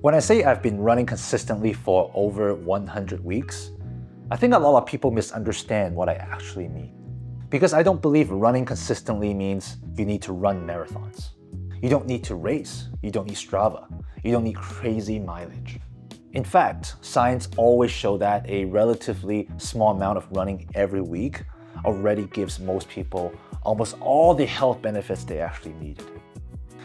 When I say I've been running consistently for over 100 weeks, I think a lot of people misunderstand what I actually mean. Because I don't believe running consistently means you need to run marathons. You don't need to race. You don't need Strava. You don't need crazy mileage. In fact, science always shows that a relatively small amount of running every week already gives most people almost all the health benefits they actually needed.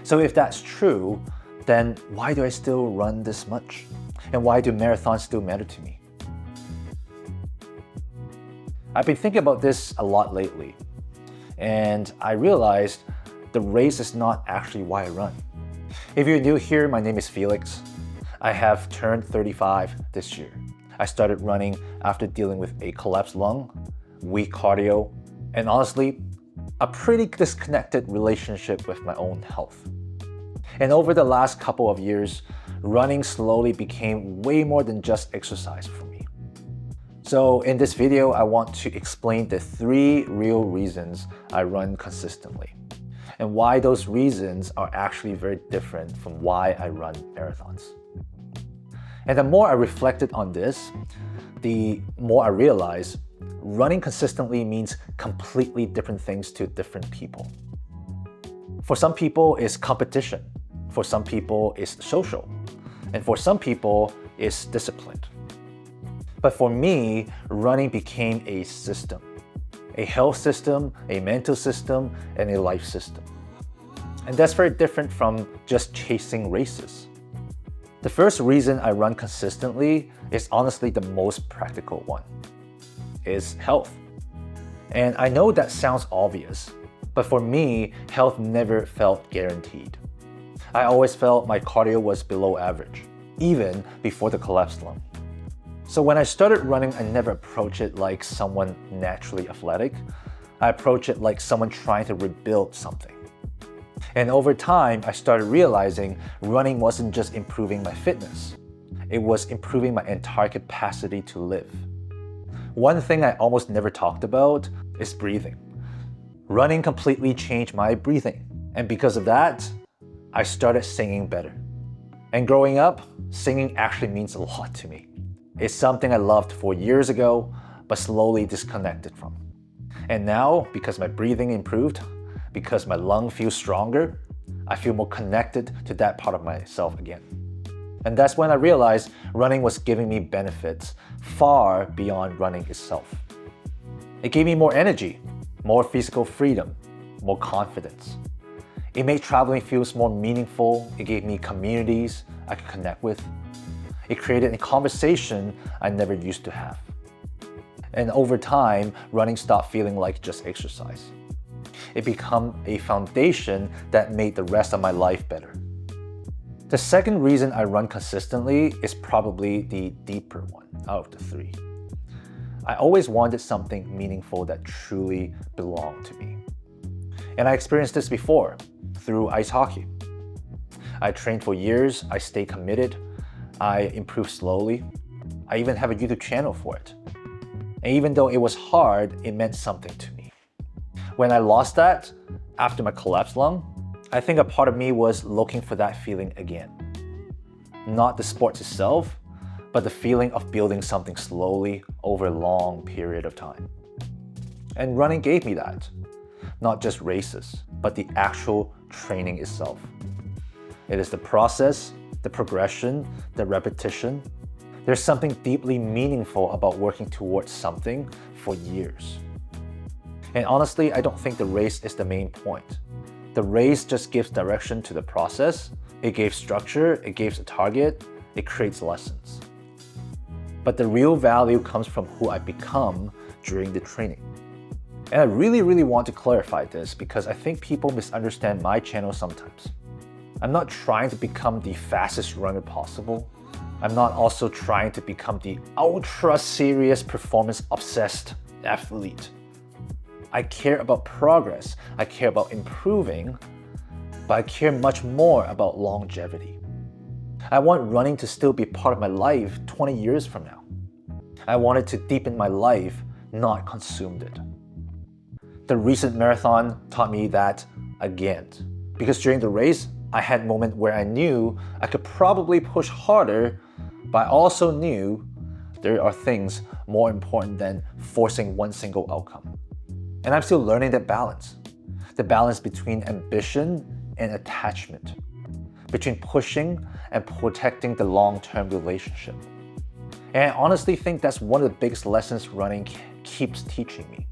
So if that's true, then why do I still run this much? And why do marathons still matter to me? I've been thinking about this a lot lately, and I realized the race is not actually why I run. If you're new here, my name is Felix. I have turned 35 this year. I started running after dealing with a collapsed lung, weak cardio, and honestly, a pretty disconnected relationship with my own health. And over the last couple of years, running slowly became way more than just exercise for me. So in this video, I want to explain the 3 real reasons I run consistently and why those reasons are actually very different from why I run marathons. And the more I reflected on this, the more I realized running consistently means completely different things to different people. For some people, it's competition. For some people, it's social. And for some people, it's discipline. But for me, running became a system. A health system, a mental system, and a life system. And that's very different from just chasing races. The first reason I run consistently is honestly the most practical one. Is health. And I know that sounds obvious, but for me, health never felt guaranteed. I always felt my cardio was below average, even before the collapsed lung. So when I started running, I never approached it like someone naturally athletic. I approached it like someone trying to rebuild something. And over time, I started realizing running wasn't just improving my fitness. It was improving my entire capacity to live. One thing I almost never talked about is breathing. Running completely changed my breathing. And because of that, I started singing better. And growing up, singing actually means a lot to me. It's something I loved 4 years ago, but slowly disconnected from. And now, because my breathing improved, because my lung feels stronger, I feel more connected to that part of myself again. And that's when I realized running was giving me benefits far beyond running itself. It gave me more energy, more physical freedom, more confidence. It made traveling feel more meaningful. It gave me communities I could connect with. It created a conversation I never used to have. And over time, running stopped feeling like just exercise. It became a foundation that made the rest of my life better. The second reason I run consistently is probably the deeper one out of the 3. I always wanted something meaningful that truly belonged to me. And I experienced this before through ice hockey. I trained for years, I stayed committed, I improved slowly. I even have a YouTube channel for it. And even though it was hard, it meant something to me. When I lost that, after my collapsed lung, I think a part of me was looking for that feeling again. Not the sport itself, but the feeling of building something slowly over a long period of time. And running gave me that. Not just races, but the actual training itself. It is the process, the progression, the repetition. There's something deeply meaningful about working towards something for years. And honestly, I don't think the race is the main point. The race just gives direction to the process. It gives structure, it gives a target, it creates lessons. But the real value comes from who I become during the training. And I really want to clarify this because I think people misunderstand my channel sometimes. I'm not trying to become the fastest runner possible. I'm not also trying to become the ultra serious performance obsessed athlete. I care about progress, I care about improving, but I care much more about longevity. I want running to still be part of my life 20 years from now. I want it to deepen my life, not consumed it. The recent marathon taught me that again, because during the race, I had moments where I knew I could probably push harder, but I also knew there are things more important than forcing one single outcome. And I'm still learning that balance. The balance between ambition and attachment, between pushing and protecting the long-term relationship. And I honestly think that's one of the biggest lessons running keeps teaching me.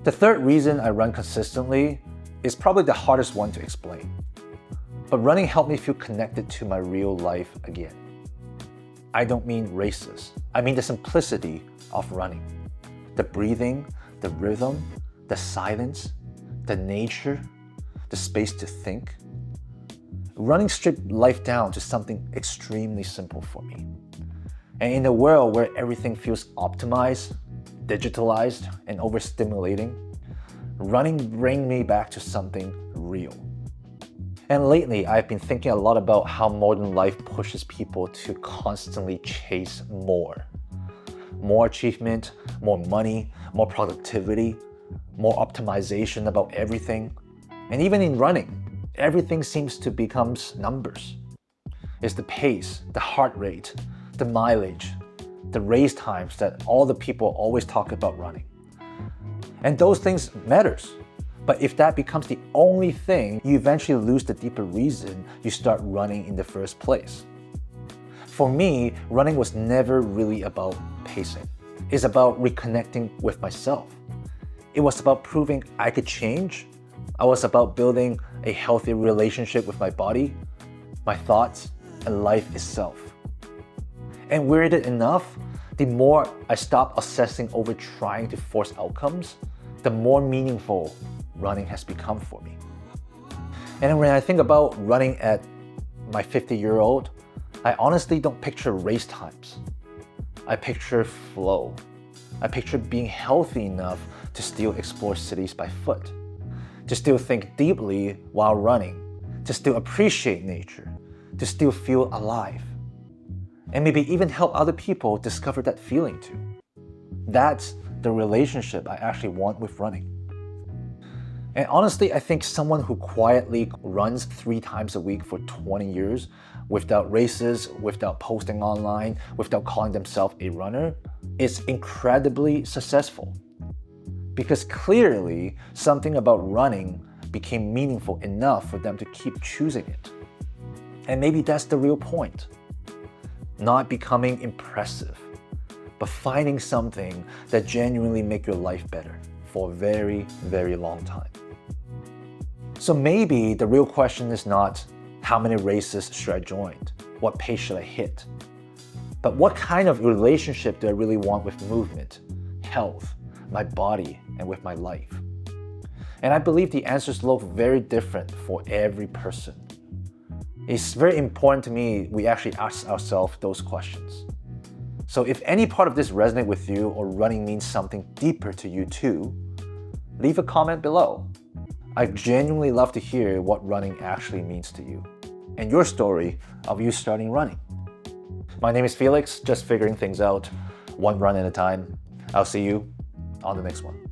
The third reason I run consistently is probably the hardest one to explain. But running helped me feel connected to my real life again. I don't mean races. I mean the simplicity of running. The breathing, the rhythm, the silence, the nature, the space to think. Running stripped life down to something extremely simple for me. And in a world where everything feels optimized, digitalized, and overstimulating, running brings me back to something real. And lately, I've been thinking a lot about how modern life pushes people to constantly chase more. More achievement, more money, more productivity, more optimization about everything. And even in running, everything seems to become numbers. It's the pace, the heart rate, the mileage, the race times that all the people always talk about running. And those things matters. But if that becomes the only thing, you eventually lose the deeper reason you start running in the first place. For me, running was never really about pacing. It's about reconnecting with myself. It was about proving I could change. I was about building a healthy relationship with my body, my thoughts, and life itself. And weirded enough, the more I stopped obsessing over trying to force outcomes, the more meaningful running has become for me. And when I think about running at my 50-year-old, I honestly don't picture race times. I picture flow. I picture being healthy enough to still explore cities by foot, to still think deeply while running, to still appreciate nature, to still feel alive, and maybe even help other people discover that feeling too. That's the relationship I actually want with running. And honestly, I think someone who quietly runs 3 times a week for 20 years without races, without posting online, without calling themselves a runner is incredibly successful. Because clearly, something about running became meaningful enough for them to keep choosing it. And maybe that's the real point. Not becoming impressive, but finding something that genuinely makes your life better for a very, very long time. So maybe the real question is not how many races should I join, what pace should I hit, but what kind of relationship do I really want with movement, health, my body, and with my life? And I believe the answers look very different for every person. It's very important to me we actually ask ourselves those questions. So if any part of this resonates with you or running means something deeper to you too, leave a comment below. I genuinely love to hear what running actually means to you and your story of you starting running. My name is Felix, just figuring things out, one run at a time. I'll see you on the next one.